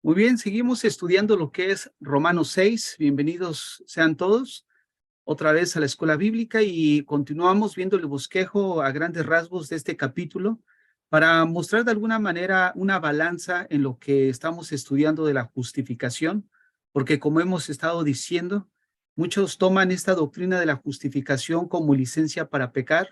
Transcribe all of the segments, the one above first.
Muy bien, seguimos estudiando lo que es Romanos 6. Bienvenidos sean todos otra vez a la escuela bíblica y continuamos viendo el bosquejo a grandes rasgos de este capítulo para mostrar de alguna manera una balanza en lo que estamos estudiando de la justificación, porque como hemos estado diciendo, muchos toman esta doctrina de la justificación como licencia para pecar,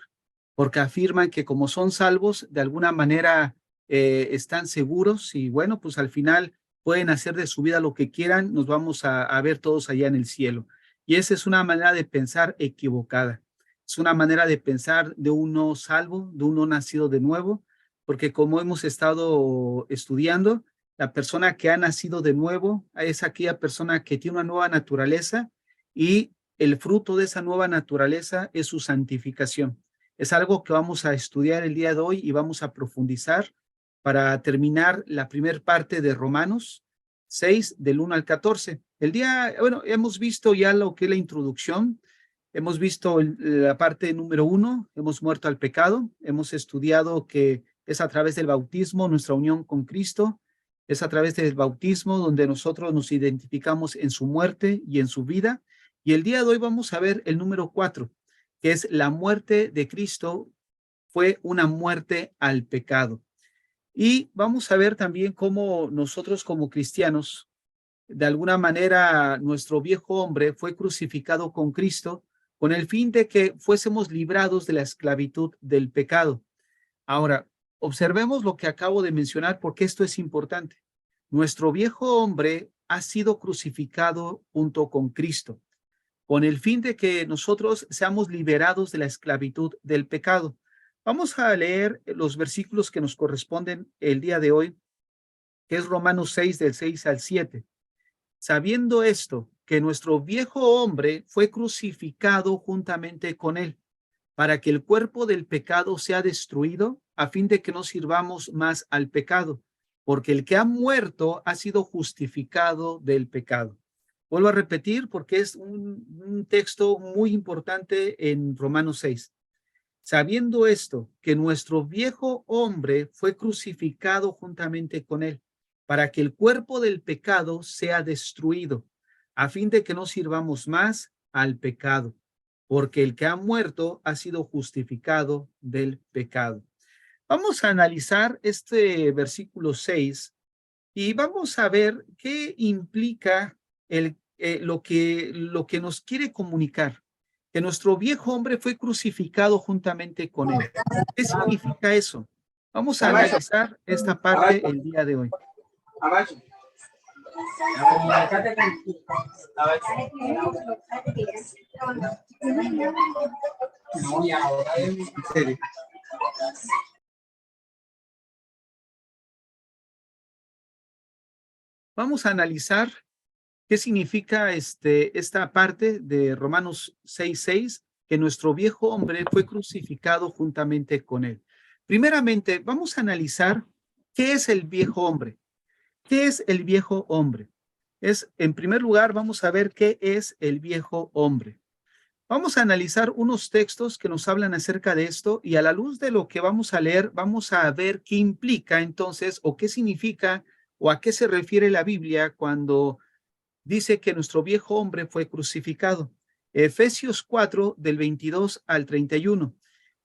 porque afirman que como son salvos, de alguna manera están seguros y bueno, pues al final pueden hacer de su vida lo que quieran, nos vamos a ver todos allá en el cielo. Y esa es una manera de pensar equivocada. Es una manera de pensar de uno salvo, de uno nacido de nuevo, porque como hemos estado estudiando, la persona que ha nacido de nuevo es aquella persona que tiene una nueva naturaleza y el fruto de esa nueva naturaleza es su santificación. Es algo que vamos a estudiar el día de hoy y vamos a profundizar para terminar la primera parte de Romanos 6, del 1 al 14. Bueno, hemos visto ya lo que es la introducción, hemos visto la parte número 1, hemos muerto al pecado, hemos estudiado que es a través del bautismo nuestra unión con Cristo, es a través del bautismo donde nosotros nos identificamos en su muerte y en su vida. Y el día de hoy vamos a ver el número 4, que es la muerte de Cristo fue una muerte al pecado. Y vamos a ver también cómo nosotros como cristianos, de alguna manera, nuestro viejo hombre fue crucificado con Cristo con el fin de que fuésemos librados de la esclavitud del pecado. Ahora, observemos lo que acabo de mencionar porque esto es importante. Nuestro viejo hombre ha sido crucificado junto con Cristo con el fin de que nosotros seamos liberados de la esclavitud del pecado. Vamos a leer los versículos que nos corresponden el día de hoy, que es Romanos 6, del 6 al 7. Sabiendo esto, que nuestro viejo hombre fue crucificado juntamente con él, para que el cuerpo del pecado sea destruido, a fin de que no sirvamos más al pecado, porque el que ha muerto ha sido justificado del pecado. Vuelvo a repetir porque es un texto muy importante en Romanos 6. Sabiendo esto, que nuestro viejo hombre fue crucificado juntamente con él, para que el cuerpo del pecado sea destruido, a fin de que no sirvamos más al pecado, porque el que ha muerto ha sido justificado del pecado. Vamos a analizar este versículo 6 y vamos a ver qué implica lo que nos quiere comunicar, que nuestro viejo hombre fue crucificado juntamente con él. ¿Qué significa eso? Vamos a analizar esta parte el día de hoy. En serio. Vamos a analizar qué significa esta parte de Romanos 6:6, que nuestro viejo hombre fue crucificado juntamente con él. Primeramente, vamos a analizar qué es el viejo hombre. ¿Qué es el viejo hombre? En primer lugar, vamos a ver qué es el viejo hombre. Vamos a analizar unos textos que nos hablan acerca de esto y a la luz de lo que vamos a leer, vamos a ver qué implica entonces o qué significa o a qué se refiere la Biblia cuando dice que nuestro viejo hombre fue crucificado. Efesios 4, del 22 al 31.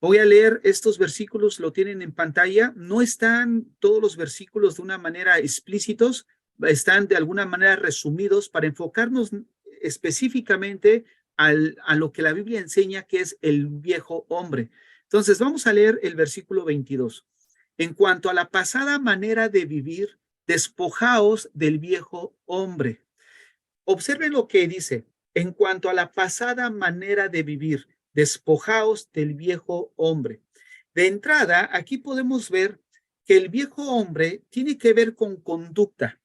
Voy a leer estos versículos, lo tienen en pantalla. No están todos los versículos de una manera explícitos, están de alguna manera resumidos para enfocarnos específicamente a lo que la Biblia enseña que es el viejo hombre. Entonces, vamos a leer el versículo 22. En cuanto a la pasada manera de vivir, despojaos del viejo hombre. Observen lo que dice. En cuanto a la pasada manera de vivir, despojaos del viejo hombre. De entrada, aquí podemos ver que el viejo hombre tiene que ver con conducta,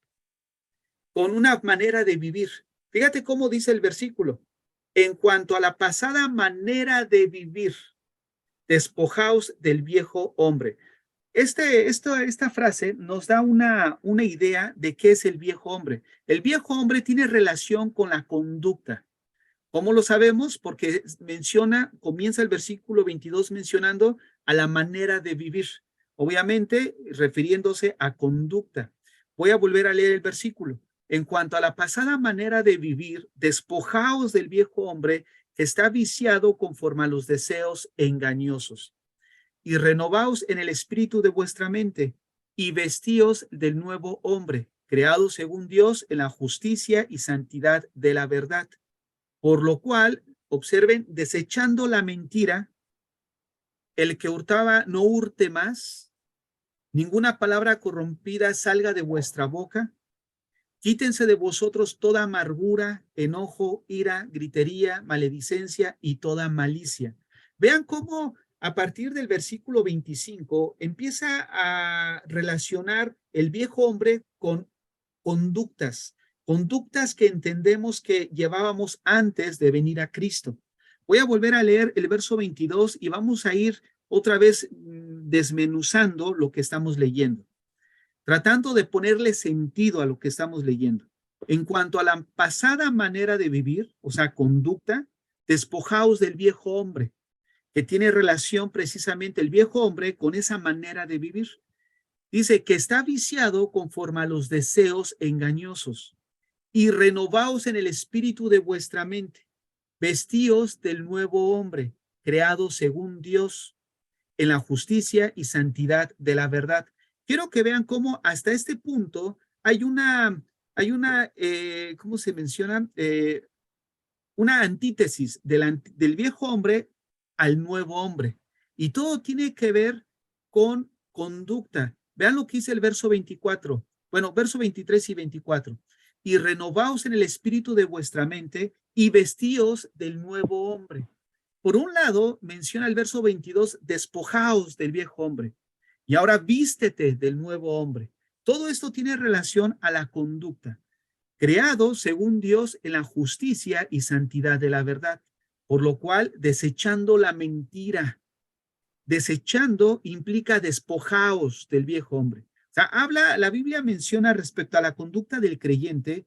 con una manera de vivir. Fíjate cómo dice el versículo. En cuanto a la pasada manera de vivir, despojaos del viejo hombre. Esta frase nos da una idea de qué es el viejo hombre. El viejo hombre tiene relación con la conducta. ¿Cómo lo sabemos? Porque comienza el versículo 22 mencionando a la manera de vivir, obviamente refiriéndose a conducta. Voy a volver a leer el versículo. En cuanto a la pasada manera de vivir, despojaos del viejo hombre que está viciado conforme a los deseos engañosos, y renovaos en el espíritu de vuestra mente, y vestíos del nuevo hombre, creado según Dios en la justicia y santidad de la verdad. Por lo cual, observen, desechando la mentira, el que hurtaba no hurte más, ninguna palabra corrompida salga de vuestra boca. Quítense de vosotros toda amargura, enojo, ira, gritería, maledicencia y toda malicia. Vean cómo a partir del versículo 25 empieza a relacionar el viejo hombre con conductas, conductas que entendemos que llevábamos antes de venir a Cristo. Voy a volver a leer el verso 22 y vamos a ir otra vez desmenuzando lo que estamos leyendo, tratando de ponerle sentido a lo que estamos leyendo. En cuanto a la pasada manera de vivir, o sea, conducta, despojaos del viejo hombre, que tiene relación precisamente el viejo hombre con esa manera de vivir. Dice que está viciado conforme a los deseos engañosos, y renovaos en el espíritu de vuestra mente, vestíos del nuevo hombre, creado según Dios, en la justicia y santidad de la verdad. Quiero que vean cómo hasta este punto ¿cómo se menciona? Una antítesis del viejo hombre al nuevo hombre. Y todo tiene que ver con conducta. Vean lo que dice el verso 24. Bueno, verso 23 y 24. Y renovaos en el espíritu de vuestra mente y vestíos del nuevo hombre. Por un lado, menciona el verso 22, despojaos del viejo hombre y ahora vístete del nuevo hombre. Todo esto tiene relación a la conducta, creado según Dios en la justicia y santidad de la verdad, por lo cual desechando la mentira. Desechando implica despojaos del viejo hombre. O sea, la Biblia menciona respecto a la conducta del creyente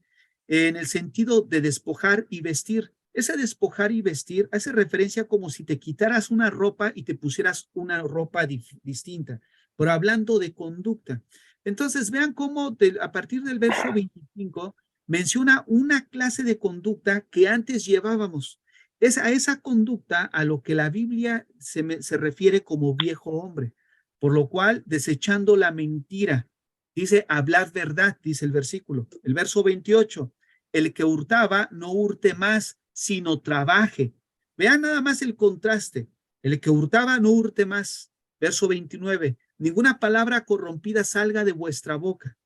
en el sentido de despojar y vestir. Ese despojar y vestir hace referencia como si te quitaras una ropa y te pusieras una ropa distinta, pero hablando de conducta. Entonces, vean cómo a partir del verso 25 menciona una clase de conducta que antes llevábamos. Es a esa conducta a lo que la Biblia se refiere como viejo hombre, por lo cual desechando la mentira, dice hablar verdad, dice el versículo. El verso 28, el que hurtaba no hurte más, sino trabaje. Vean nada más el contraste. El que hurtaba no hurte más. Verso 29, ninguna palabra corrompida salga de vuestra boca.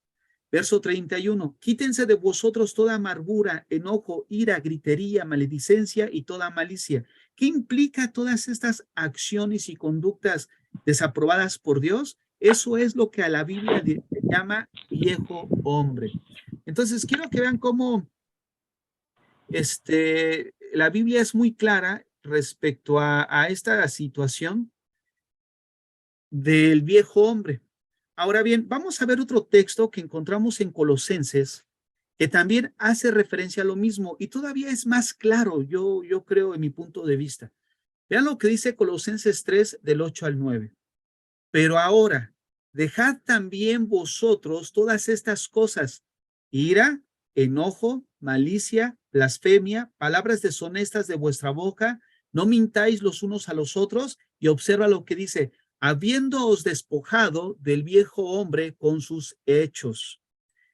Verso 31, quítense de vosotros toda amargura, enojo, ira, gritería, maledicencia y toda malicia. ¿Qué implica todas estas acciones y conductas desaprobadas por Dios? Eso es lo que a la Biblia llama viejo hombre. Entonces, quiero que vean cómo la Biblia es muy clara respecto a esta situación del viejo hombre. Ahora bien, vamos a ver otro texto que encontramos en Colosenses, que también hace referencia a lo mismo y todavía es más claro, yo creo, en mi punto de vista. Vean lo que dice Colosenses 3, del 8 al 9. Pero ahora, dejad también vosotros todas estas cosas: ira, enojo, malicia, blasfemia, palabras deshonestas de vuestra boca, no mintáis los unos a los otros. Y observa lo que dice: habiéndoos despojado del viejo hombre con sus hechos.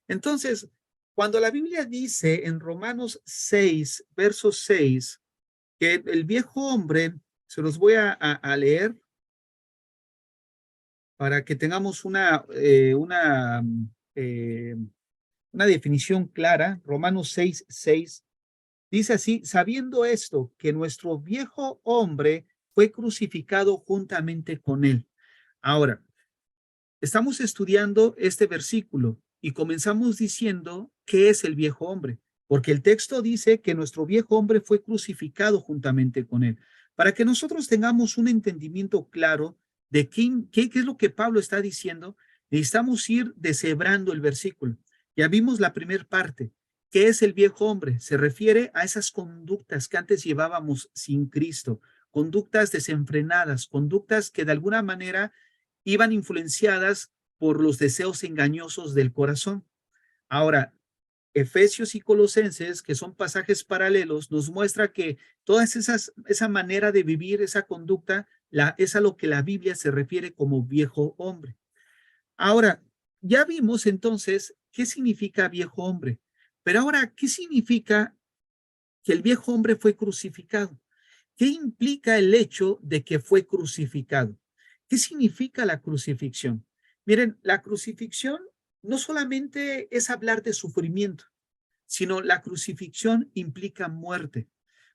Entonces, cuando la Biblia dice en Romanos 6, verso 6, que el viejo hombre, se los voy a leer para que tengamos una definición clara. Romanos 6, 6 dice así: sabiendo esto, que nuestro viejo hombre fue crucificado juntamente con él. Ahora, estamos estudiando este versículo y comenzamos diciendo qué es el viejo hombre, porque el texto dice que nuestro viejo hombre fue crucificado juntamente con él. Para que nosotros tengamos un entendimiento claro de qué es lo que Pablo está diciendo, necesitamos ir deshebrando el versículo. Ya vimos la primera parte. ¿Qué es el viejo hombre? Se refiere a esas conductas que antes llevábamos sin Cristo, conductas desenfrenadas, conductas que de alguna manera iban influenciadas por los deseos engañosos del corazón. Ahora, Efesios y Colosenses, que son pasajes paralelos, nos muestra que esa manera de vivir, esa conducta, es a lo que la Biblia se refiere como viejo hombre. Ahora, ya vimos entonces qué significa viejo hombre, pero ahora, ¿qué significa que el viejo hombre fue crucificado? ¿Qué implica el hecho de que fue crucificado? ¿Qué significa la crucifixión? Miren, la crucifixión no solamente es hablar de sufrimiento, sino la crucifixión implica muerte.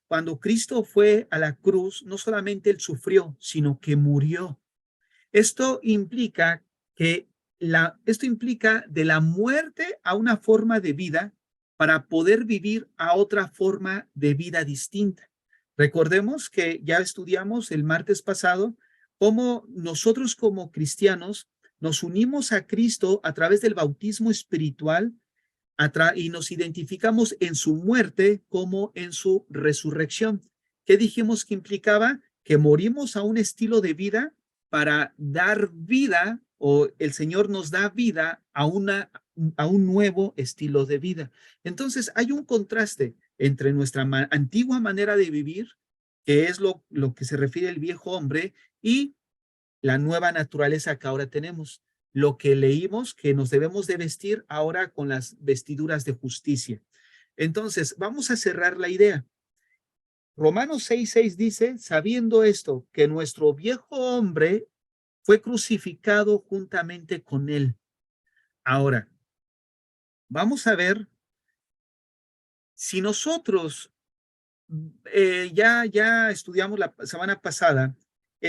Cuando Cristo fue a la cruz, no solamente él sufrió, sino que murió. Esto implica esto implica de la muerte a una forma de vida para poder vivir a otra forma de vida distinta. Recordemos que ya estudiamos el martes pasado cómo nosotros como cristianos nos unimos a Cristo a través del bautismo espiritual y nos identificamos en su muerte como en su resurrección. ¿Qué dijimos que implicaba? Que morimos a un estilo de vida para dar vida, o el Señor nos da vida a un nuevo estilo de vida. Entonces hay un contraste entre nuestra antigua manera de vivir, que es lo que se refiere al viejo hombre, y la nueva naturaleza que ahora tenemos. Lo que leímos que nos debemos de vestir ahora con las vestiduras de justicia. Entonces, vamos a cerrar la idea. Romanos 6:6 dice, sabiendo esto, que nuestro viejo hombre fue crucificado juntamente con él. Ahora, vamos a ver si nosotros ya estudiamos la semana pasada,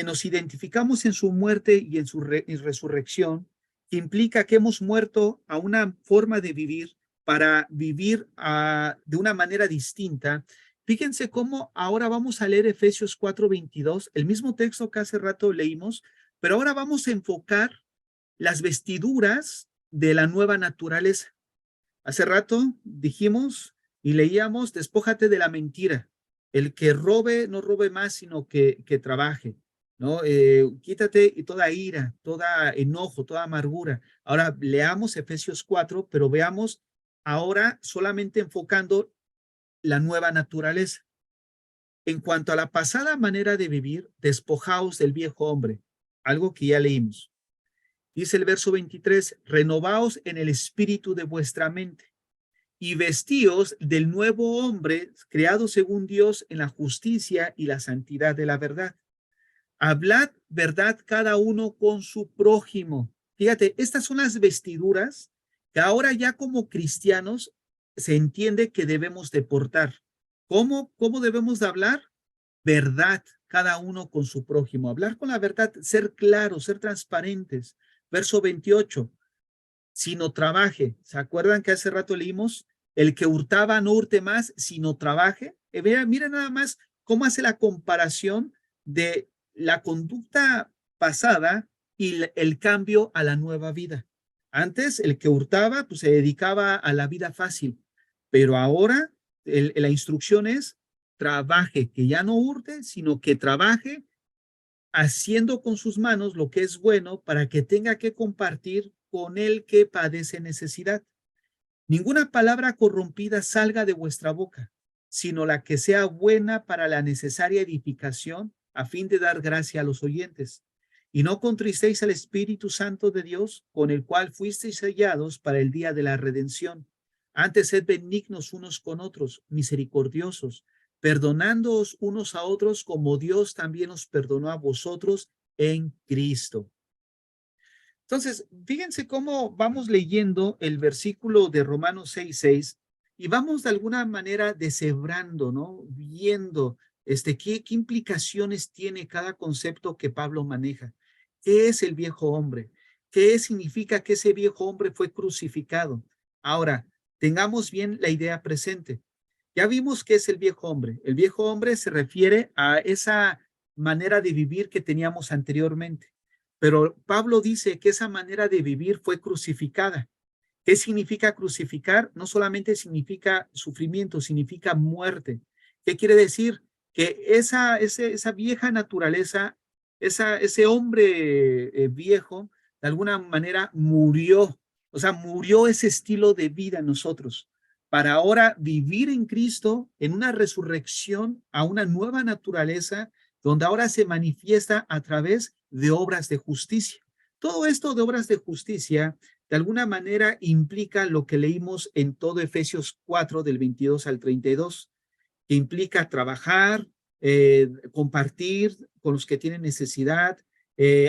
nos identificamos en su muerte y en su resurrección, que implica que hemos muerto a una forma de vivir para vivir de una manera distinta. Fíjense cómo ahora vamos a leer Efesios 4:22, el mismo texto que hace rato leímos, pero ahora vamos a enfocar las vestiduras de la nueva naturaleza. Hace rato dijimos y leíamos, despójate de la mentira. El que robe, no robe más, sino que trabaje, ¿no? Quítate toda ira, toda enojo, toda amargura. Ahora leamos Efesios 4, pero veamos ahora solamente enfocando la nueva naturaleza. En cuanto a la pasada manera de vivir, despojaos del viejo hombre, algo que ya leímos. Dice el verso 23, renovaos en el espíritu de vuestra mente y vestíos del nuevo hombre creado según Dios en la justicia y la santidad de la verdad. Hablad verdad cada uno con su prójimo. Fíjate, estas son las vestiduras que ahora ya como cristianos se entiende que debemos de portar. ¿Cómo debemos de hablar? Verdad, cada uno con su prójimo. Hablar con la verdad, ser claros, ser transparentes. Verso 28, sino trabaje. ¿Se acuerdan que hace rato leímos? El que hurtaba no hurte más, sino trabaje. Mira nada más cómo hace la comparación de la conducta pasada y el cambio a la nueva vida. Antes, el que hurtaba, pues se dedicaba a la vida fácil, pero ahora la instrucción es trabaje, que ya no hurte, sino que trabaje haciendo con sus manos lo que es bueno para que tenga que compartir con el que padece necesidad. Ninguna palabra corrompida salga de vuestra boca, sino la que sea buena para la necesaria edificación a fin de dar gracia a los oyentes. Y no contristéis al Espíritu Santo de Dios, con el cual fuisteis sellados para el día de la redención. Antes sed benignos unos con otros, misericordiosos, perdonándoos unos a otros como Dios también os perdonó a vosotros en Cristo. Entonces, fíjense cómo vamos leyendo el versículo de Romanos 6:6 y vamos de alguna manera deshebrando, ¿no? Viendo qué implicaciones tiene cada concepto que Pablo maneja. ¿Qué es el viejo hombre? ¿Qué significa que ese viejo hombre fue crucificado? Ahora, tengamos bien la idea presente. Ya vimos qué es el viejo hombre. El viejo hombre se refiere a esa manera de vivir que teníamos anteriormente. Pero Pablo dice que esa manera de vivir fue crucificada. ¿Qué significa crucificar? No solamente significa sufrimiento, significa muerte. ¿Qué quiere decir? Que esa vieja naturaleza, ese hombre viejo, de alguna manera murió. O sea, murió ese estilo de vida en nosotros para ahora vivir en Cristo en una resurrección a una nueva naturaleza donde ahora se manifiesta a través de obras de justicia. Todo esto de obras de justicia de alguna manera implica lo que leímos en todo Efesios 4 del 22 al 32, que implica trabajar, compartir con los que tienen necesidad,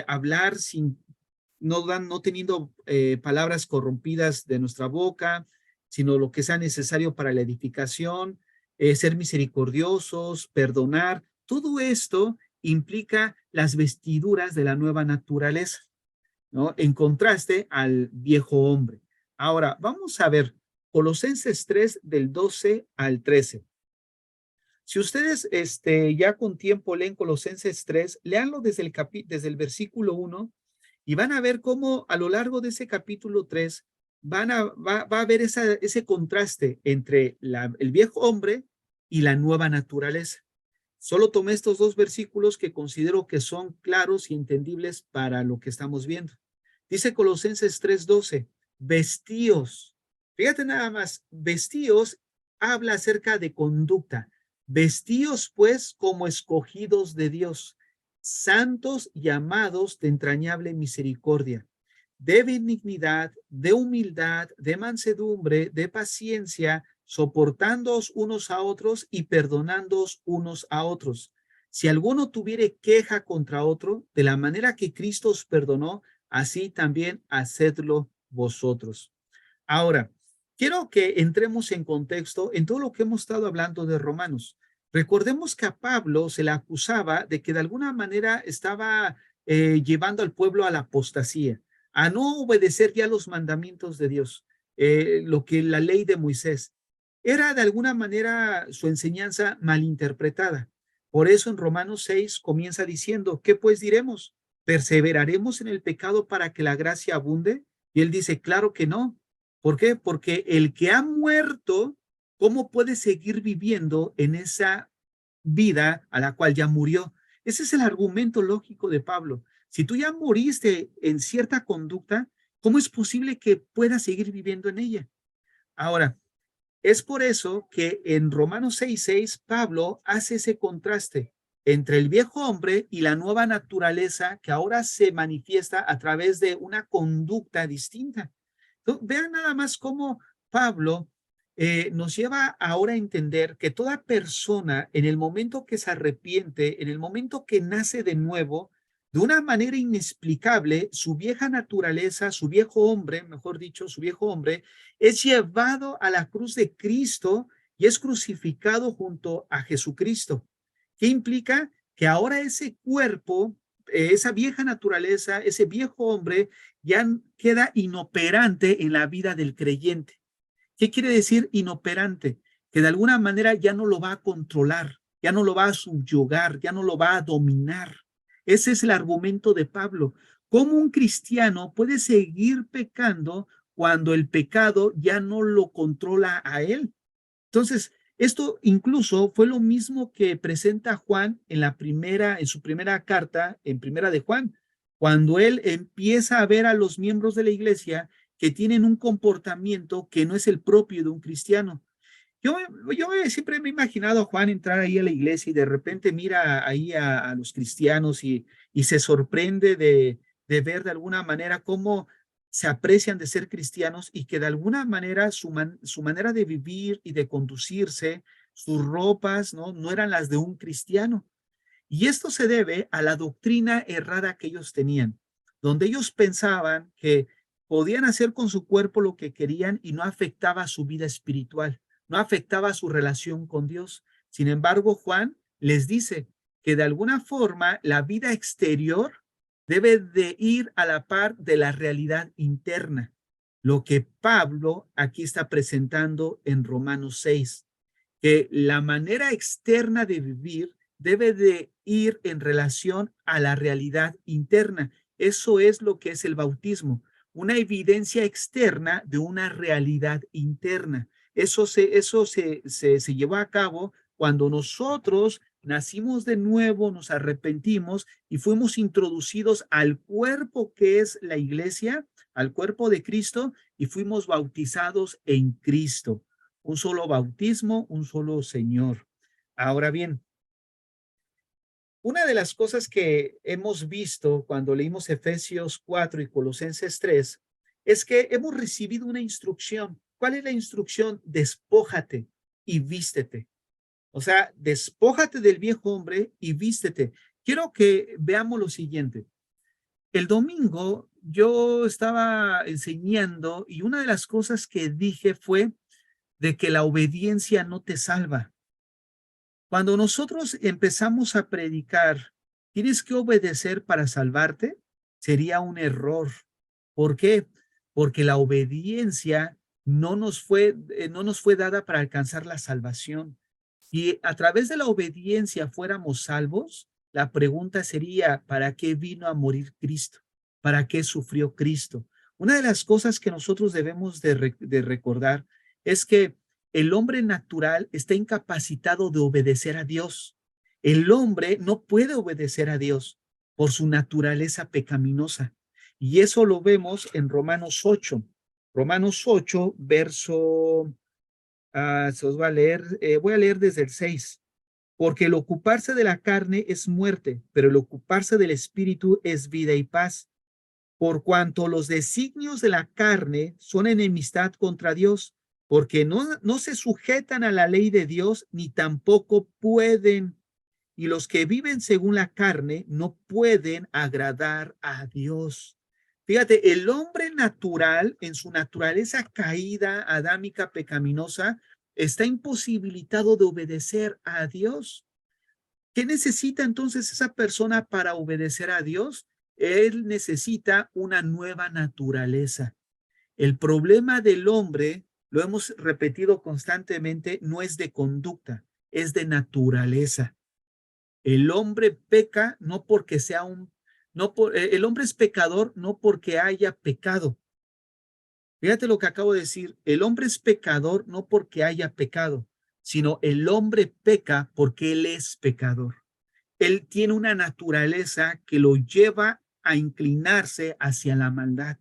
hablar sin no teniendo palabras corrompidas de nuestra boca, sino lo que sea necesario para la edificación, ser misericordiosos, perdonar. Todo esto implica las vestiduras de la nueva naturaleza, ¿no? En contraste al viejo hombre. Ahora, vamos a ver Colosenses 3 del 12 al 13. Si ustedes ya con tiempo leen Colosenses 3, léanlo desde el versículo 1 y van a ver cómo a lo largo de ese capítulo 3 va a haber ese contraste entre el viejo hombre y la nueva naturaleza. Solo tomé estos dos versículos que considero que son claros y entendibles para lo que estamos viendo. Dice Colosenses 3:12, vestíos. Fíjate nada más, vestíos habla acerca de conducta. Vestíos pues como escogidos de Dios, santos y amados de entrañable misericordia, de benignidad, de humildad, de mansedumbre, de paciencia, soportándoos unos a otros y perdonándoos unos a otros. Si alguno tuviere queja contra otro, de la manera que Cristo os perdonó, así también hacedlo vosotros. Ahora, quiero que entremos en contexto en todo lo que hemos estado hablando de Romanos. Recordemos que a Pablo se le acusaba de que de alguna manera estaba llevando al pueblo a la apostasía, a no obedecer ya los mandamientos de Dios, lo que la ley de Moisés. Era de alguna manera su enseñanza malinterpretada. Por eso en Romanos 6 comienza diciendo, ¿qué pues diremos? ¿Perseveraremos en el pecado para que la gracia abunde? Y él dice, claro que no. ¿Por qué? Porque el que ha muerto, ¿cómo puede seguir viviendo en esa vida a la cual ya murió? Ese es el argumento lógico de Pablo. Si tú ya moriste en cierta conducta, ¿cómo es posible que puedas seguir viviendo en ella? Ahora, es por eso que en Romanos 6:6 Pablo hace ese contraste entre el viejo hombre y la nueva naturaleza que ahora se manifiesta a través de una conducta distinta. Entonces, vean nada más cómo Pablo nos lleva ahora a entender que toda persona en el momento que se arrepiente, en el momento que nace de nuevo, de una manera inexplicable, su vieja naturaleza, su viejo hombre, mejor dicho, su viejo hombre, es llevado a la cruz de Cristo y es crucificado junto a Jesucristo. ¿Qué implica? Que ahora ese cuerpo, esa vieja naturaleza, ese viejo hombre, ya queda inoperante en la vida del creyente. ¿Qué quiere decir inoperante? Que de alguna manera ya no lo va a controlar, ya no lo va a subyugar, ya no lo va a dominar. Ese es el argumento de Pablo. ¿Cómo un cristiano puede seguir pecando cuando el pecado ya no lo controla a él? Entonces, esto incluso fue lo mismo que presenta Juan en su primera carta, en primera de Juan, cuando él empieza a ver a los miembros de la iglesia que tienen un comportamiento que no es el propio de un cristiano. Yo, yo siempre me he imaginado a Juan entrar ahí a la iglesia y de repente mira ahí a los cristianos y se sorprende de ver de alguna manera cómo se aprecian de ser cristianos y que de alguna manera su manera de vivir y de conducirse, sus ropas, no eran las de un cristiano. Y esto se debe a la doctrina errada que ellos tenían, donde ellos pensaban que podían hacer con su cuerpo lo que querían y no afectaba su vida espiritual, no afectaba su relación con Dios. Sin embargo, Juan les dice que de alguna forma la vida exterior debe de ir a la par de la realidad interna, lo que Pablo aquí está presentando en Romanos 6, que la manera externa de vivir debe de ir en relación a la realidad interna. Eso es lo que es el bautismo, una evidencia externa de una realidad interna. Eso se llevó a cabo cuando nosotros nacimos de nuevo, nos arrepentimos y fuimos introducidos al cuerpo que es la iglesia, al cuerpo de Cristo y fuimos bautizados en Cristo. Un solo bautismo, un solo Señor. Ahora bien, una de las cosas que hemos visto cuando leímos Efesios 4 y Colosenses 3 es que hemos recibido una instrucción. ¿Cuál es la instrucción? Despójate y vístete. O sea, despójate del viejo hombre y vístete. Quiero que veamos lo siguiente. El domingo yo estaba enseñando y una de las cosas que dije fue de que la obediencia no te salva. Cuando nosotros empezamos a predicar, tienes que obedecer para salvarte, sería un error. ¿Por qué? Porque la obediencia no nos fue dada para alcanzar la salvación. Si a través de la obediencia fuéramos salvos, la pregunta sería, ¿para qué vino a morir Cristo? ¿Para qué sufrió Cristo? Una de las cosas que nosotros debemos de recordar es que el hombre natural está incapacitado de obedecer a Dios. El hombre no puede obedecer a Dios por su naturaleza pecaminosa. Y eso lo vemos en Romanos 8. Romanos 8, verso, se os va a leer, voy a leer desde el 6. Porque el ocuparse de la carne es muerte, pero el ocuparse del espíritu es vida y paz. Por cuanto los designios de la carne son enemistad contra Dios, porque no se sujetan a la ley de Dios, ni tampoco pueden. Y los que viven según la carne no pueden agradar a Dios. Fíjate, el hombre natural, en su naturaleza caída, adámica, pecaminosa, está imposibilitado de obedecer a Dios. ¿Qué necesita entonces esa persona para obedecer a Dios? Él necesita una nueva naturaleza. El problema del hombre, lo hemos repetido constantemente, no es de conducta, es de naturaleza. El hombre peca no porque sea el hombre es pecador no porque haya pecado. Fíjate lo que acabo de decir, el hombre es pecador no porque haya pecado, sino el hombre peca porque él es pecador. Él tiene una naturaleza que lo lleva a inclinarse hacia la maldad.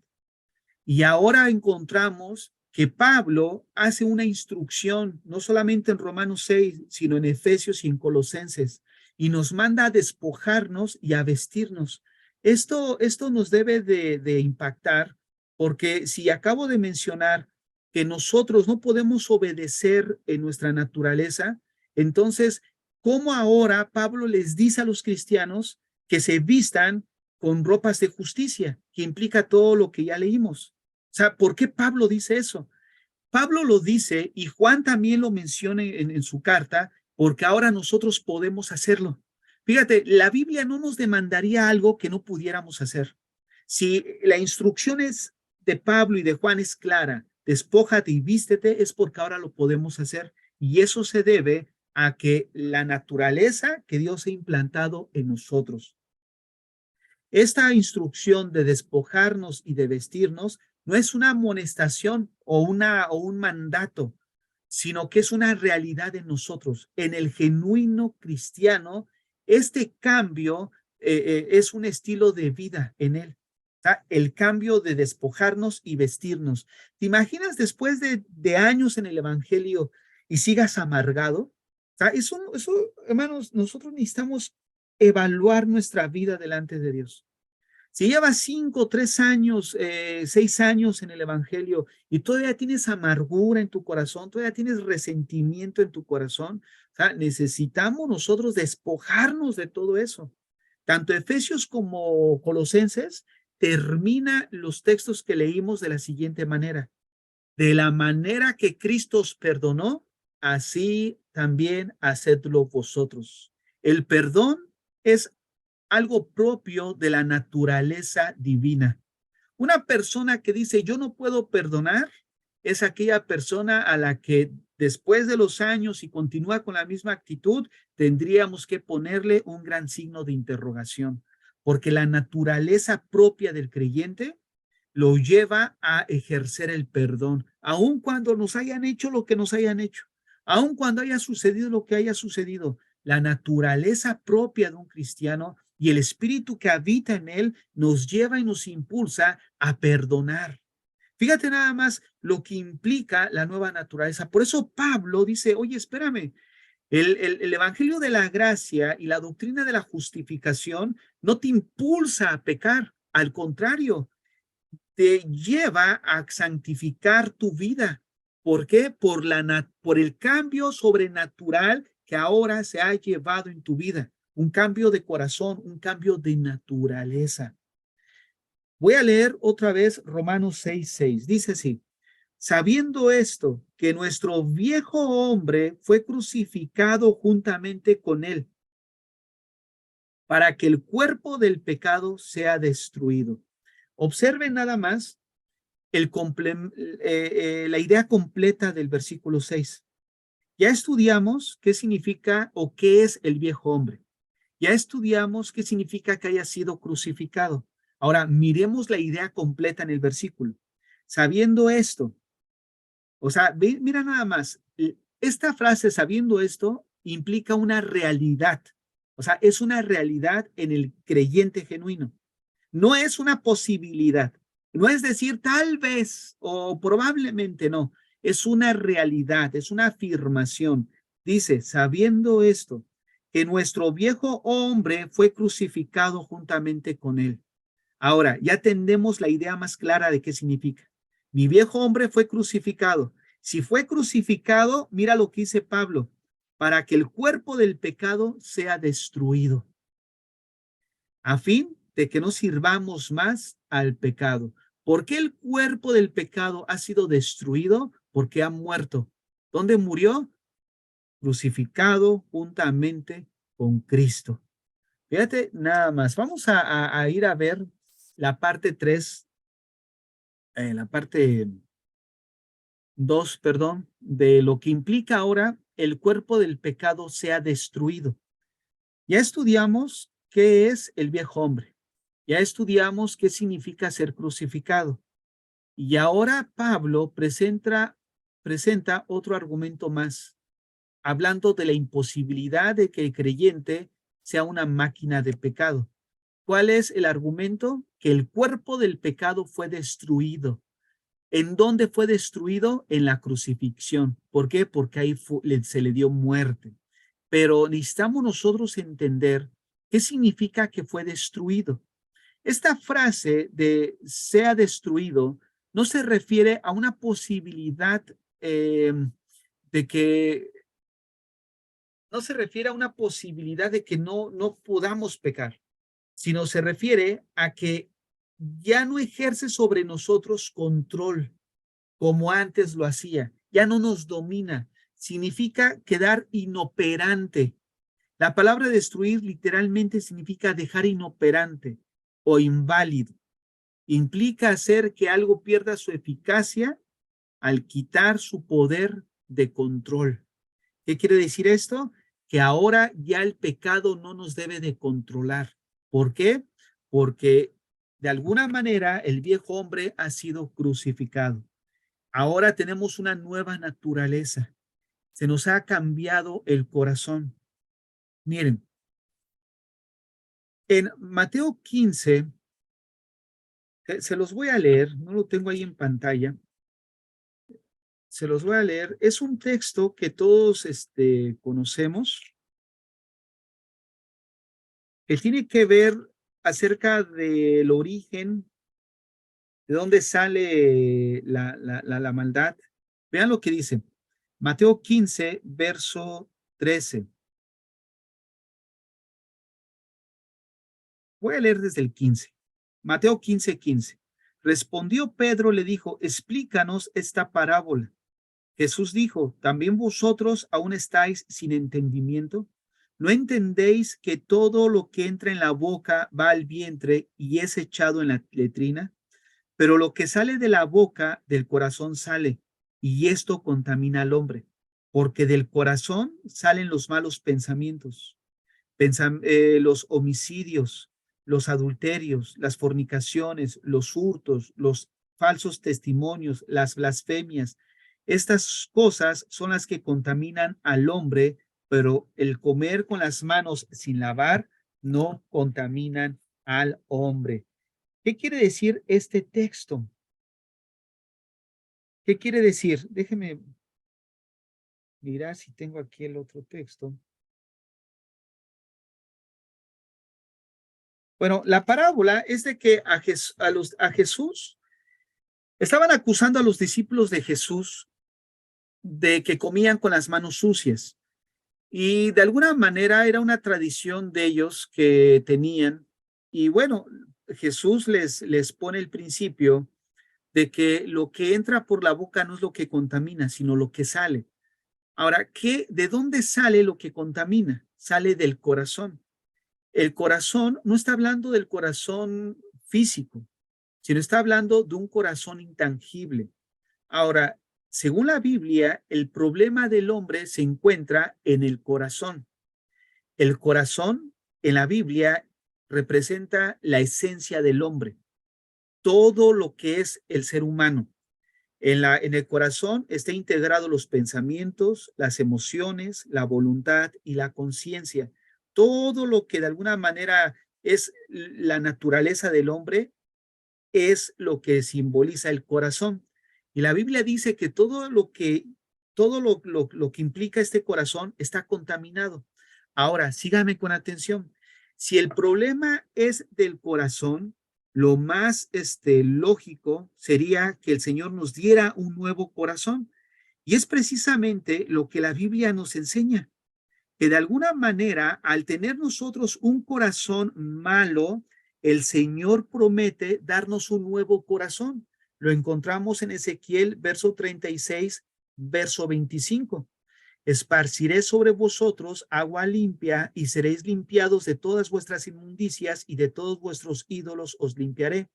Y ahora encontramos que Pablo hace una instrucción, no solamente en Romanos 6, sino en Efesios y en Colosenses, y nos manda a despojarnos y a vestirnos. Esto nos debe de impactar, porque si acabo de mencionar que nosotros no podemos obedecer en nuestra naturaleza, entonces, ¿cómo ahora Pablo les dice a los cristianos que se vistan con ropas de justicia, que implica todo lo que ya leímos? O sea, ¿por qué Pablo dice eso? Pablo lo dice y Juan también lo menciona en su carta, porque ahora nosotros podemos hacerlo. Fíjate, la Biblia no nos demandaría algo que no pudiéramos hacer. Si la instrucción es de Pablo y de Juan es clara, despójate y vístete, es porque ahora lo podemos hacer. Y eso se debe a que la naturaleza que Dios ha implantado en nosotros. Esta instrucción de despojarnos y de vestirnos no es una amonestación o un mandato, sino que es una realidad en nosotros. En el genuino cristiano, este cambio es un estilo de vida en él. ¿Tá? El cambio de despojarnos y vestirnos. ¿Te imaginas después de años en el Evangelio y sigas amargado? ¿Tá? Eso, hermanos, nosotros necesitamos evaluar nuestra vida delante de Dios. Si llevas 5, 3 años, 6 años en el Evangelio y todavía tienes amargura en tu corazón, todavía tienes resentimiento en tu corazón, o sea, necesitamos nosotros despojarnos de todo eso. Tanto Efesios como Colosenses termina los textos que leímos de la siguiente manera. De la manera que Cristo os perdonó, así también hacedlo vosotros. El perdón es algo propio de la naturaleza divina. Una persona que dice yo no puedo perdonar es aquella persona a la que después de los años y continúa con la misma actitud, tendríamos que ponerle un gran signo de interrogación, porque la naturaleza propia del creyente lo lleva a ejercer el perdón, aun cuando nos hayan hecho lo que nos hayan hecho, aun cuando haya sucedido lo que haya sucedido. La naturaleza propia de un cristiano y el espíritu que habita en él nos lleva y nos impulsa a perdonar. Fíjate nada más lo que implica la nueva naturaleza. Por eso Pablo dice, oye, espérame, el evangelio de la gracia y la doctrina de la justificación no te impulsa a pecar, al contrario, te lleva a santificar tu vida. ¿Por qué? Por el cambio sobrenatural que ahora se ha llevado en tu vida. Un cambio de corazón, un cambio de naturaleza. Voy a leer otra vez Romanos 6:6. Dice así, sabiendo esto, que nuestro viejo hombre fue crucificado juntamente con él, para que el cuerpo del pecado sea destruido. Observen nada más la idea completa del versículo 6. Ya estudiamos qué significa o qué es el viejo hombre. Ya estudiamos qué significa que haya sido crucificado. Ahora, miremos la idea completa en el versículo. Sabiendo esto, o sea, mira nada más, esta frase sabiendo esto implica una realidad. O sea, es una realidad en el creyente genuino. No es una posibilidad. No es decir tal vez o probablemente no. Es una realidad, es una afirmación. Dice, sabiendo esto, que nuestro viejo hombre fue crucificado juntamente con él. Ahora, ya tenemos la idea más clara de qué significa. Mi viejo hombre fue crucificado. Si fue crucificado, mira lo que dice Pablo, para que el cuerpo del pecado sea destruido, a fin de que no sirvamos más al pecado. ¿Por qué el cuerpo del pecado ha sido destruido? Porque ha muerto. ¿Dónde murió? Crucificado juntamente con Cristo. Fíjate, nada más. Vamos a ir a ver la parte 3, la parte 2, perdón, de lo que implica ahora el cuerpo del pecado sea destruido. Ya estudiamos qué es el viejo hombre. Ya estudiamos qué significa ser crucificado. Y ahora Pablo presenta otro argumento más, hablando de la imposibilidad de que el creyente sea una máquina de pecado. ¿Cuál es el argumento? Que el cuerpo del pecado fue destruido. ¿En dónde fue destruido? En la crucifixión. ¿Por qué? Porque ahí se le dio muerte. Pero necesitamos nosotros entender qué significa que fue destruido. Esta frase de sea destruido no se refiere a una posibilidad de que, no se refiere a una posibilidad de que no podamos pecar, sino se refiere a que ya no ejerce sobre nosotros control como antes lo hacía, ya no nos domina, significa quedar inoperante. La palabra destruir literalmente significa dejar inoperante o inválido. Implica hacer que algo pierda su eficacia al quitar su poder de control. ¿Qué quiere decir esto? Que ahora ya el pecado no nos debe de controlar. ¿Por qué? Porque de alguna manera el viejo hombre ha sido crucificado. Ahora tenemos una nueva naturaleza. Se nos ha cambiado el corazón. Miren, en Mateo 15, se los voy a leer, no lo tengo ahí en pantalla, se los voy a leer. Es un texto que todos conocemos, que tiene que ver acerca del origen, de dónde sale la maldad. Vean lo que dice. Mateo 15, verso 13. Voy a leer desde el 15. Mateo 15:15. Respondió Pedro, le dijo, explícanos esta parábola. Jesús dijo, ¿también vosotros aún estáis sin entendimiento? ¿No entendéis que todo lo que entra en la boca va al vientre y es echado en la letrina? Pero lo que sale de la boca, del corazón sale, y esto contamina al hombre, porque del corazón salen los malos pensamientos, los homicidios, los adulterios, las fornicaciones, los hurtos, los falsos testimonios, las blasfemias. Estas cosas son las que contaminan al hombre, pero el comer con las manos sin lavar no contaminan al hombre. ¿Qué quiere decir este texto? ¿Qué quiere decir? Déjeme mirar si tengo aquí el otro texto. Bueno, la parábola es de que a Jesús estaban acusando a los discípulos de Jesús de que comían con las manos sucias. Y de alguna manera era una tradición de ellos que tenían. Y bueno, Jesús les pone el principio de que lo que entra por la boca no es lo que contamina, sino lo que sale. Ahora, ¿de dónde sale lo que contamina? Sale del corazón. El corazón no está hablando del corazón físico, sino está hablando de un corazón intangible. Ahora, según la Biblia, el problema del hombre se encuentra en el corazón. El corazón en la Biblia representa la esencia del hombre, todo lo que es el ser humano. En el corazón está integrado los pensamientos, las emociones, la voluntad y la conciencia. Todo lo que de alguna manera es la naturaleza del hombre es lo que simboliza el corazón. Y la Biblia dice que todo lo que implica este corazón está contaminado. Ahora, sígame con atención. Si el problema es del corazón, lo más lógico sería que el Señor nos diera un nuevo corazón. Y es precisamente lo que la Biblia nos enseña, que de alguna manera, al tener nosotros un corazón malo, el Señor promete darnos un nuevo corazón. Lo encontramos en Ezequiel, verso 36, verso 25. Esparciré sobre vosotros agua limpia y seréis limpiados de todas vuestras inmundicias y de todos vuestros ídolos os limpiaré.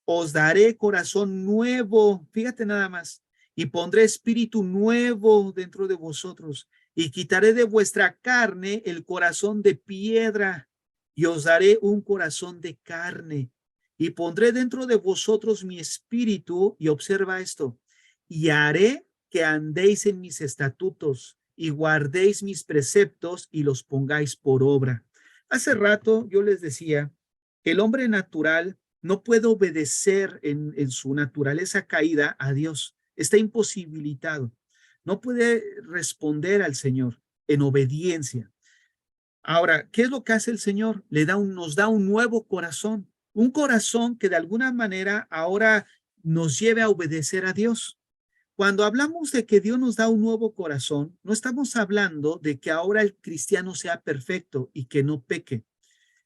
Os daré corazón nuevo, fíjate nada más, y pondré espíritu nuevo dentro de vosotros, y quitaré de vuestra carne el corazón de piedra, y os daré un corazón de carne, y pondré dentro de vosotros mi espíritu, y observa esto, y haré que andéis en mis estatutos, y guardéis mis preceptos, y los pongáis por obra. Hace rato yo les decía que el hombre natural no puede obedecer en su naturaleza caída a Dios. Está imposibilitado. No puede responder al Señor en obediencia. Ahora, ¿qué es lo que hace el Señor? Nos da un nuevo corazón, un corazón que de alguna manera ahora nos lleve a obedecer a Dios. Cuando hablamos de que Dios nos da un nuevo corazón, no estamos hablando de que ahora el cristiano sea perfecto y que no peque.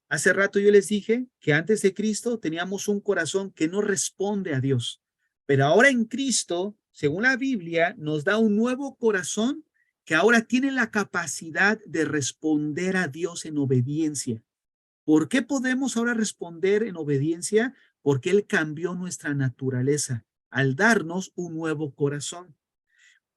Hace rato yo les dije que antes de Cristo teníamos un corazón que no responde a Dios, pero ahora en Cristo, según la Biblia, nos da un nuevo corazón que ahora tiene la capacidad de responder a Dios en obediencia. ¿Por qué podemos ahora responder en obediencia? Porque Él cambió nuestra naturaleza al darnos un nuevo corazón.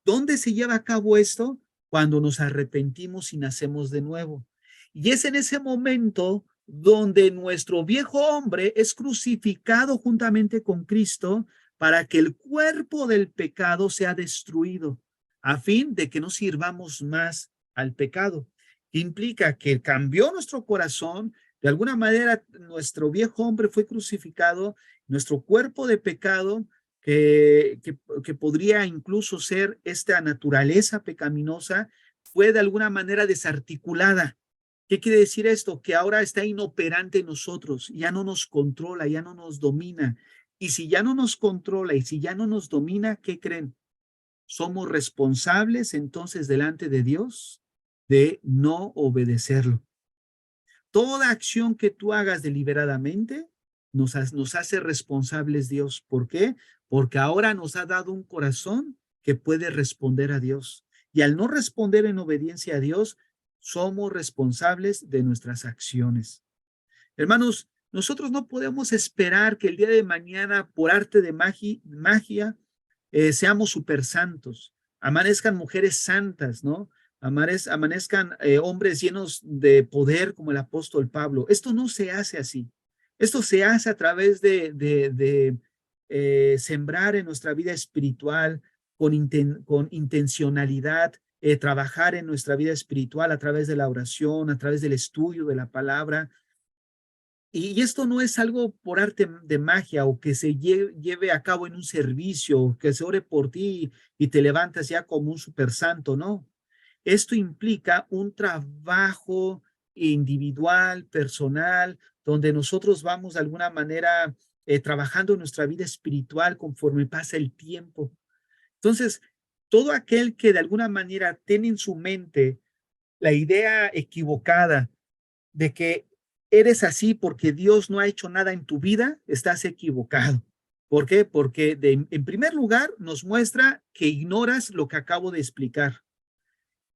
¿Dónde se lleva a cabo esto? Cuando nos arrepentimos y nacemos de nuevo. Y es en ese momento donde nuestro viejo hombre es crucificado juntamente con Cristo para que el cuerpo del pecado sea destruido, a fin de que no sirvamos más al pecado. Implica que cambió nuestro corazón, de alguna manera nuestro viejo hombre fue crucificado, nuestro cuerpo de pecado que podría incluso ser esta naturaleza pecaminosa, fue de alguna manera desarticulada. ¿Qué quiere decir esto? Que ahora está inoperante en nosotros, ya no nos controla, ya no nos domina. Y si ya no nos controla y si ya no nos domina, ¿qué creen? Somos responsables entonces delante de Dios de no obedecerlo. Toda acción que tú hagas deliberadamente nos hace responsables Dios. ¿Por qué? Porque ahora nos ha dado un corazón que puede responder a Dios. Y al no responder en obediencia a Dios, somos responsables de nuestras acciones. Hermanos, nosotros no podemos esperar que el día de mañana, por arte de magia, seamos super santos, amanezcan mujeres santas, ¿no? Amanezcan hombres llenos de poder como el apóstol Pablo. Esto no se hace así. Esto se hace a través de sembrar en nuestra vida espiritual con intencionalidad, trabajar en nuestra vida espiritual a través de la oración, a través del estudio de la palabra, Y esto no es algo por arte de magia o que se lleve a cabo en un servicio, que se ore por ti y te levantas ya como un super santo, no. Esto implica un trabajo individual, personal, donde nosotros vamos de alguna manera trabajando nuestra vida espiritual conforme pasa el tiempo. Entonces, todo aquel que de alguna manera tiene en su mente la idea equivocada de que eres así porque Dios no ha hecho nada en tu vida, estás equivocado. ¿Por qué? Porque en primer lugar nos muestra que ignoras lo que acabo de explicar.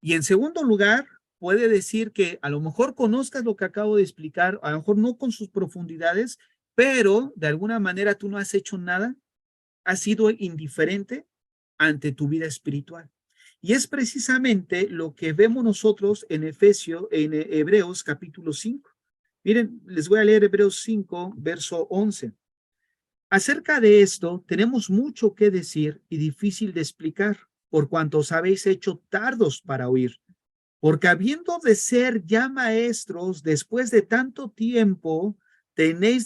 Y en segundo lugar, puede decir que a lo mejor conozcas lo que acabo de explicar, a lo mejor no con sus profundidades, pero de alguna manera tú no has hecho nada, has sido indiferente ante tu vida espiritual. Y es precisamente lo que vemos nosotros en Hebreos capítulo 5. Miren, les voy a leer Hebreos 5, verso 11. Acerca de esto tenemos mucho que decir y difícil de explicar, por cuanto os habéis hecho tardos para oír. Porque habiendo de ser ya maestros después de tanto tiempo, tenéis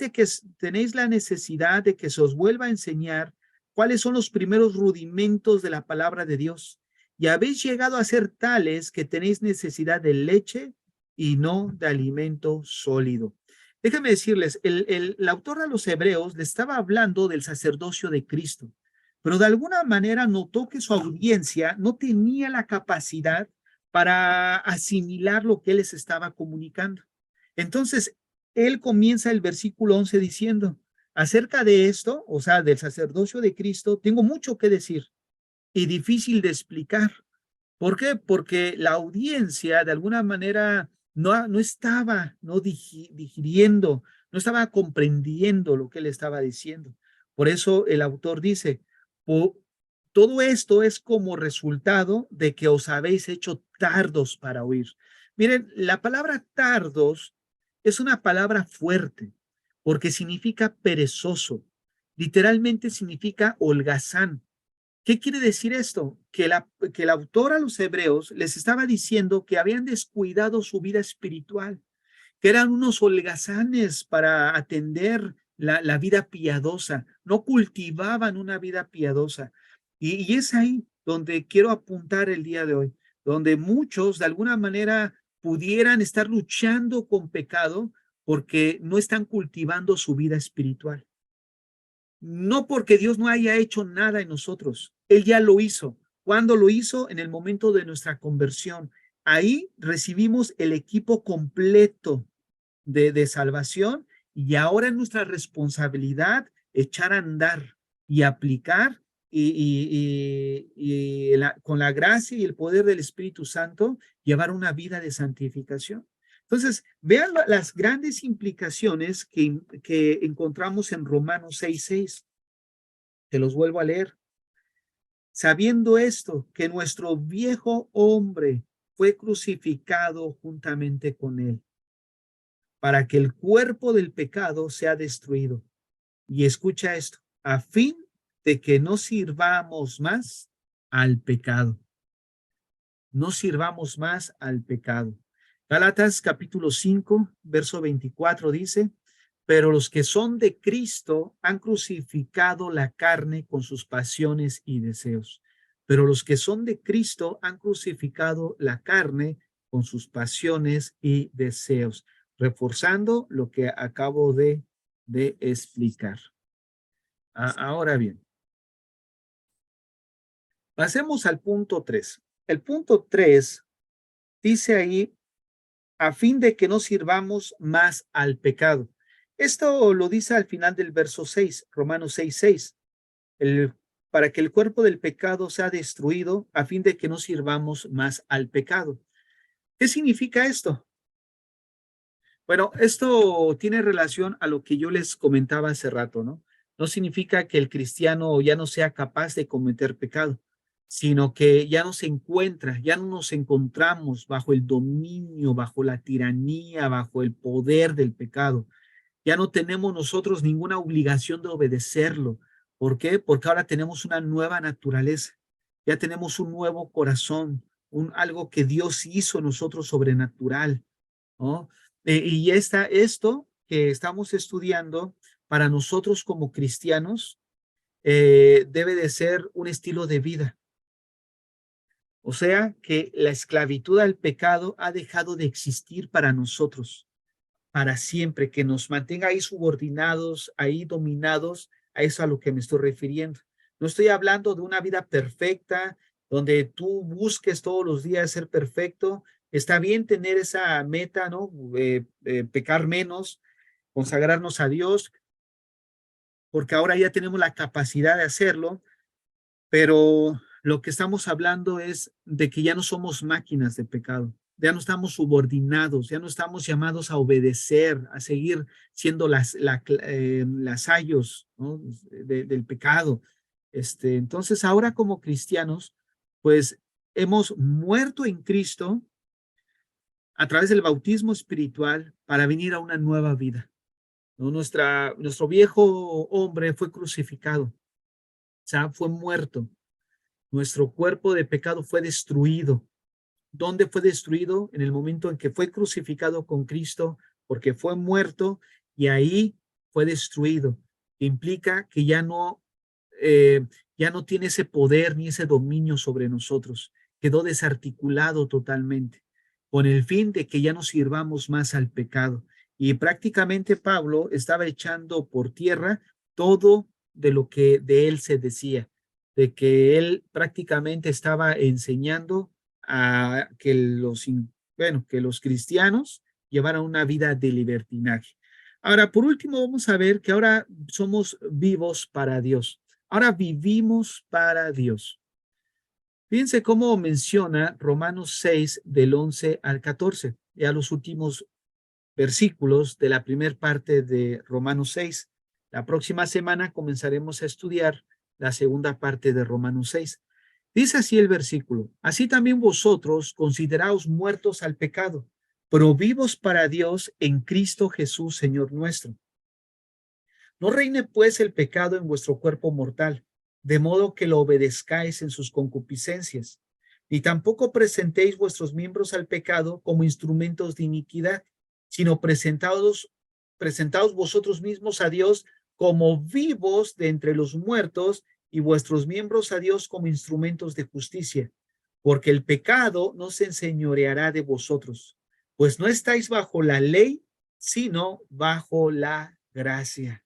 la necesidad de que se os vuelva a enseñar cuáles son los primeros rudimentos de la palabra de Dios. Y habéis llegado a ser tales que tenéis necesidad de leche y no de alimento sólido. Déjenme decirles, el autor de los Hebreos le estaba hablando del sacerdocio de Cristo, pero de alguna manera notó que su audiencia no tenía la capacidad para asimilar lo que él les estaba comunicando. Entonces, él comienza el versículo 11 diciendo, acerca de esto, o sea, del sacerdocio de Cristo, tengo mucho que decir y difícil de explicar. ¿Por qué? Porque la audiencia de alguna manera no estaba digiriendo, no estaba comprendiendo lo que él estaba diciendo. Por eso el autor dice, todo esto es como resultado de que os habéis hecho tardos para oír. Miren, la palabra tardos es una palabra fuerte porque significa perezoso. Literalmente significa holgazán. ¿Qué quiere decir esto? Que el autor a los hebreos les estaba diciendo que habían descuidado su vida espiritual, que eran unos holgazanes para atender la vida piadosa, no cultivaban una vida piadosa. Y es ahí donde quiero apuntar el día de hoy, donde muchos de alguna manera pudieran estar luchando con pecado porque no están cultivando su vida espiritual. No porque Dios no haya hecho nada en nosotros, Él ya lo hizo. ¿Cuándo lo hizo? En el momento de nuestra conversión. Ahí recibimos el equipo completo de salvación y ahora es nuestra responsabilidad echar a andar y aplicar con la gracia y el poder del Espíritu Santo llevar una vida de santificación. Entonces, vean las grandes implicaciones que encontramos en Romanos 6:6. Te los vuelvo a leer. Sabiendo esto, que nuestro viejo hombre fue crucificado juntamente con él, para que el cuerpo del pecado sea destruido. Y escucha esto, a fin de que no sirvamos más al pecado. No sirvamos más al pecado. Gálatas capítulo 5, verso 24 dice, pero los que son de Cristo han crucificado la carne con sus pasiones y deseos. Pero los que son de Cristo han crucificado la carne con sus pasiones y deseos, reforzando lo que acabo de explicar. Ahora bien, pasemos al punto 3. El punto 3 dice ahí, a fin de que no sirvamos más al pecado. Esto lo dice al final del verso 6, Romanos 6:6, para que el cuerpo del pecado sea destruido, a fin de que no sirvamos más al pecado. ¿Qué significa esto? Bueno, esto tiene relación a lo que yo les comentaba hace rato, ¿no? No significa que el cristiano ya no sea capaz de cometer pecado, sino que ya no se encuentra, ya no nos encontramos bajo el dominio, bajo la tiranía, bajo el poder del pecado. Ya no tenemos nosotros ninguna obligación de obedecerlo. ¿Por qué? Porque ahora tenemos una nueva naturaleza, ya tenemos un nuevo corazón, algo que Dios hizo en nosotros sobrenatural, ¿no? Esto que estamos estudiando para nosotros como cristianos debe de ser un estilo de vida. O sea, que la esclavitud al pecado ha dejado de existir para nosotros, para siempre, que nos mantenga ahí subordinados, ahí dominados, a eso a lo que me estoy refiriendo. No estoy hablando de una vida perfecta, donde tú busques todos los días ser perfecto. Está bien tener esa meta, ¿no? Pecar menos, consagrarnos a Dios, porque ahora ya tenemos la capacidad de hacerlo, pero lo que estamos hablando es de que ya no somos máquinas de pecado, ya no estamos subordinados, ya no estamos llamados a obedecer, a seguir siendo lasallos, ¿no? Del pecado. Entonces, ahora como cristianos, pues hemos muerto en Cristo a través del bautismo espiritual para venir a una nueva vida, ¿no? Nuestro viejo hombre fue crucificado, o sea, fue muerto. Nuestro cuerpo de pecado fue destruido. ¿Dónde fue destruido? En el momento en que fue crucificado con Cristo, porque fue muerto y ahí fue destruido. Implica que ya no tiene ese poder ni ese dominio sobre nosotros. Quedó desarticulado totalmente, con el fin de que ya no sirvamos más al pecado. Y prácticamente Pablo estaba echando por tierra todo de lo que de él se decía, de que él prácticamente estaba enseñando a que los cristianos llevaran una vida de libertinaje. Ahora, por último, vamos a ver que ahora somos vivos para Dios. Ahora vivimos para Dios. Fíjense cómo menciona Romanos 6 del 11 al 14, ya los últimos versículos de la primera parte de Romanos 6. La próxima semana comenzaremos a estudiar la segunda parte de Romanos 6. Dice así el versículo: así también vosotros consideraos muertos al pecado, pero vivos para Dios en Cristo Jesús, Señor nuestro. No reine pues el pecado en vuestro cuerpo mortal, de modo que lo obedezcáis en sus concupiscencias, ni tampoco presentéis vuestros miembros al pecado como instrumentos de iniquidad, sino presentaos vosotros mismos a Dios como vivos de entre los muertos y vuestros miembros a Dios como instrumentos de justicia, porque el pecado no se enseñoreará de vosotros, pues no estáis bajo la ley, sino bajo la gracia.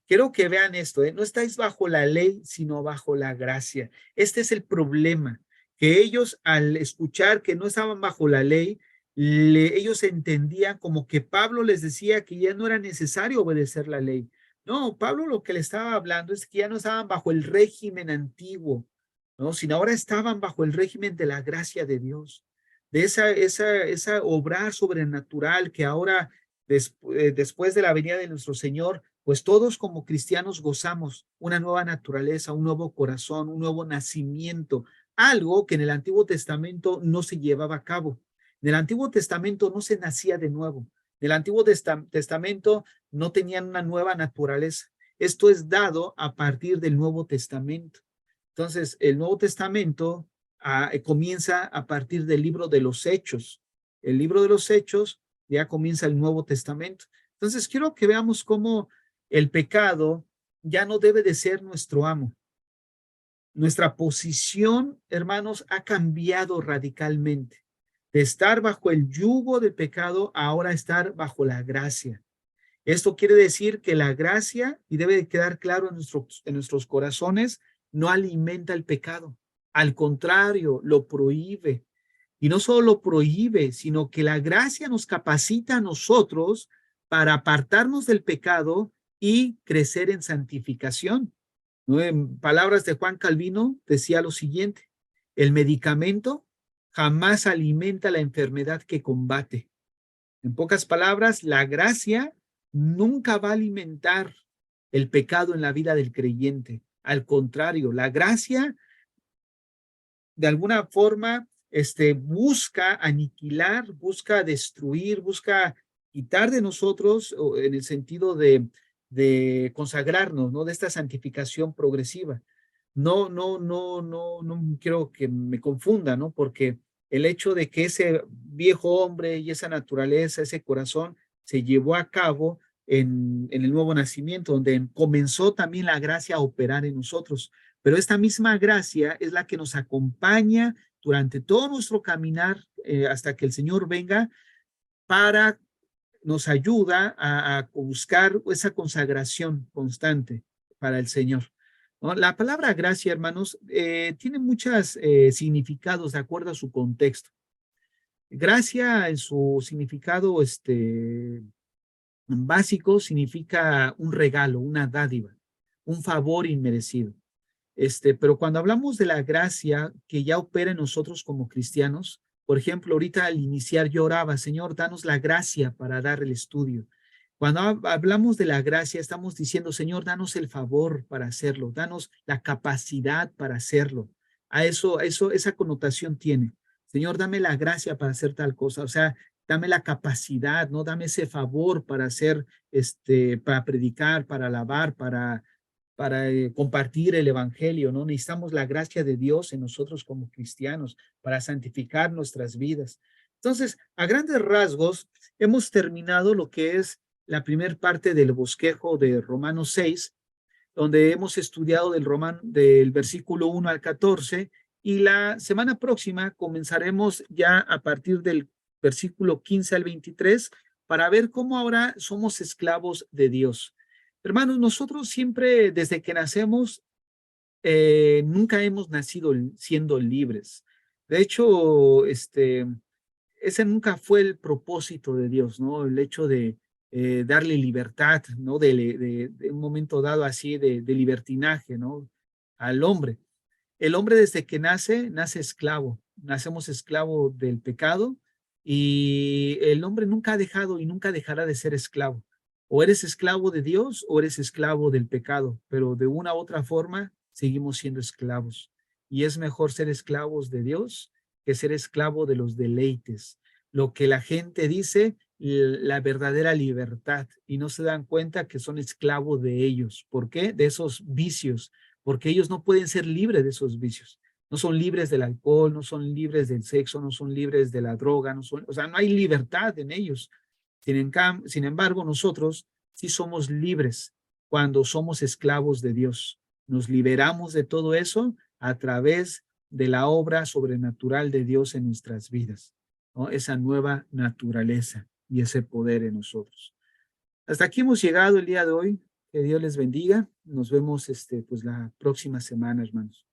Quiero que vean esto, ¿eh? No estáis bajo la ley, sino bajo la gracia. Este es el problema, que ellos al escuchar que no estaban bajo la ley, ellos entendían como que Pablo les decía que ya no era necesario obedecer la ley. No, Pablo lo que le estaba hablando es que ya no estaban bajo el régimen antiguo, ¿no? Sino ahora estaban bajo el régimen de la gracia de Dios, de esa obrar sobrenatural que ahora, después de la venida de nuestro Señor, pues todos como cristianos gozamos una nueva naturaleza, un nuevo corazón, un nuevo nacimiento, algo que en el Antiguo Testamento no se llevaba a cabo. En el Antiguo Testamento no se nacía de nuevo. En el Antiguo Testamento no tenían una nueva naturaleza. Esto es dado a partir del Nuevo Testamento. Entonces, el Nuevo Testamento comienza a partir del libro de los Hechos. El libro de los Hechos ya comienza el Nuevo Testamento. Entonces, quiero que veamos cómo el pecado ya no debe de ser nuestro amo. Nuestra posición, hermanos, ha cambiado radicalmente. De estar bajo el yugo del pecado, ahora estar bajo la gracia. Esto quiere decir que la gracia, y debe de quedar claro en nuestros corazones, no alimenta el pecado. Al contrario, lo prohíbe. Y no solo lo prohíbe, sino que la gracia nos capacita a nosotros para apartarnos del pecado y crecer en santificación. ¿No? En palabras de Juan Calvino decía lo siguiente: el medicamento jamás alimenta la enfermedad que combate. En pocas palabras, la gracia nunca va a alimentar el pecado en la vida del creyente. Al contrario, la gracia de alguna forma busca aniquilar, busca destruir, busca quitar de nosotros en el sentido de consagrarnos, ¿no? De esta santificación progresiva. No quiero que me confunda, ¿no? Porque el hecho de que ese viejo hombre y esa naturaleza, ese corazón, se llevó a cabo en el nuevo nacimiento, donde comenzó también la gracia a operar en nosotros. Pero esta misma gracia es la que nos acompaña durante todo nuestro caminar hasta que el Señor venga, para nos ayuda a buscar esa consagración constante para el Señor, ¿no? La palabra gracia, hermanos, tiene muchos significados de acuerdo a su contexto. Gracia en su significado básico significa un regalo, una dádiva, un favor inmerecido. Pero cuando hablamos de la gracia que ya opera en nosotros como cristianos, por ejemplo, ahorita al iniciar yo oraba, Señor, danos la gracia para dar el estudio. Cuando hablamos de la gracia, estamos diciendo, Señor, danos el favor para hacerlo, danos la capacidad para hacerlo. Esa connotación tiene. Señor, dame la gracia para hacer tal cosa. O sea, dame la capacidad, ¿no? Dame ese favor para hacer, para predicar, para alabar, para compartir el evangelio, ¿no? Necesitamos la gracia de Dios en nosotros como cristianos para santificar nuestras vidas. Entonces, a grandes rasgos, hemos terminado lo que es la primera parte del bosquejo de Romanos 6, donde hemos estudiado del versículo 1 al 14, y la semana próxima comenzaremos ya a partir del versículo 15 al 23 para ver cómo ahora somos esclavos de Dios. Hermanos, nosotros siempre, desde que nacemos, nunca hemos nacido siendo libres. De hecho, ese nunca fue el propósito de Dios, ¿no? El hecho de darle libertad, ¿no? De un momento dado así de libertinaje, ¿no? Al hombre. El hombre desde que nace esclavo. Nacemos esclavo del pecado, y el hombre nunca ha dejado y nunca dejará de ser esclavo. O eres esclavo de Dios o eres esclavo del pecado, pero de una u otra forma seguimos siendo esclavos. Y es mejor ser esclavos de Dios que ser esclavo de los deleites. Lo que la gente dice, la verdadera libertad, y no se dan cuenta que son esclavos de ellos. ¿Por qué? De esos vicios, porque ellos no pueden ser libres de esos vicios. No son libres del alcohol, no son libres del sexo, no son libres de la droga, o sea, no hay libertad en ellos. Sin embargo, nosotros sí somos libres cuando somos esclavos de Dios. Nos liberamos de todo eso a través de la obra sobrenatural de Dios en nuestras vidas, ¿no? Esa nueva naturaleza y ese poder en nosotros. Hasta aquí hemos llegado el día de hoy. Que Dios les bendiga. Nos vemos pues la próxima semana, hermanos.